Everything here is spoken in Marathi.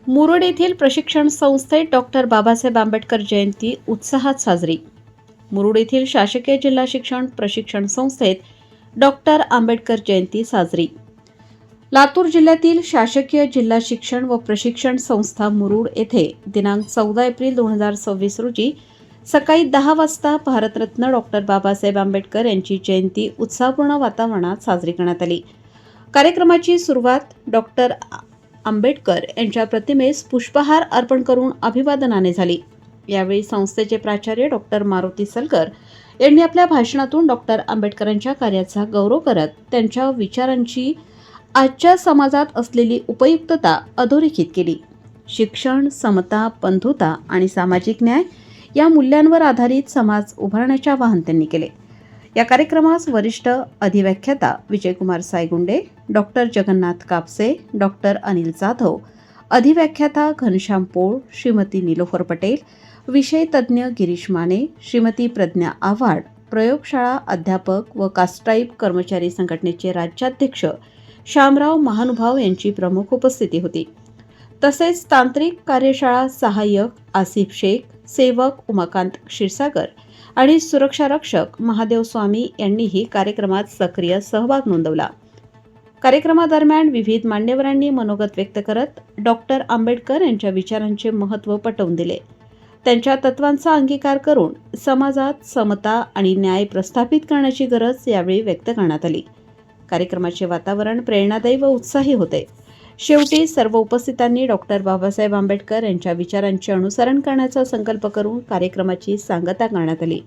मुरुड येथील प्रशिक्षण संस्थेत डॉक्टर बाबासाहेब आंबेडकर जयंती उत्साहात साजरी। मुरुड येथील शासकीय जिल्हा शिक्षण प्रशिक्षण संस्थेत डॉक्टर आंबेडकर जयंती साजरी। लातूर जिल्ह्यातील शासकीय जिल्हा शिक्षण व प्रशिक्षण संस्था मुरुड येथे दिनांक 14 एप्रिल 2026 रोजी सकाळी 10 वाजता भारतरत्न डॉक्टर बाबासाहेब आंबेडकर यांची जयंती उत्साहपूर्ण वातावरणात साजरी करण्यात आली। कार्यक्रमाची सुरुवात डॉक्टर आंबेडकर यांच्या प्रतिमेस पुष्पहार अर्पण करून अभिवादनाने झाली। यावेळी संस्थेचे प्राचार्य डॉक्टर मारुती सलकर यांनी आपल्या भाषणातून डॉक्टर आंबेडकरांच्या कार्याचा गौरव करत त्यांच्या विचारांची आजच्या समाजात असलेली उपयुक्तता अधोरेखित केली। शिक्षण, समता, बंधुता आणि सामाजिक न्याय या मूल्यांवर आधारित समाज उभारण्याचे आवाहन त्यांनी केले। या कार्यक्रमास वरिष्ठ अधिव्याख्याता विजयकुमार सायगुंडे, डॉक्टर जगन्नाथ कापसे, डॉक्टर अनिल जाधव, अधिव्याख्याता घनश्याम पोळ, श्रीमती निलोफर पटेल, विषय तज्ज्ञ गिरीश माने, श्रीमती प्रज्ञा आव्हाड, प्रयोगशाळा अध्यापक व कास्ट्राईब कर्मचारी संघटनेचे राज्याध्यक्ष श्यामराव महानुभाव यांची प्रमुख उपस्थिती होती। तसेच तांत्रिक कार्यशाळा सहाय्यक आसिफ शेख, सेवक उमाकांत क्षीरसागर आणि सुरक्षा रक्षक महादेव स्वामी यांनीही कार्यक्रमात सक्रिय सहभाग नोंदवला। कार्यक्रमादरम्यान विविध मान्यवरांनी मनोगत व्यक्त करत डॉक्टर आंबेडकर यांच्या विचारांचे महत्त्व पटवून दिले। त्यांच्या तत्वांचा अंगीकार करून समाजात समता आणि न्याय प्रस्थापित करण्याची गरज यावेळी व्यक्त करण्यात आली। कार्यक्रमाचे वातावरण प्रेरणादायी व उत्साही होते। शेवटी सर्व उपस्थितांनी डॉक्टर बाबासाहेब आंबेडकर यांच्या विचारांचे अनुसरण करण्याचा संकल्प करून कार्यक्रमाची सांगता करण्यात आली।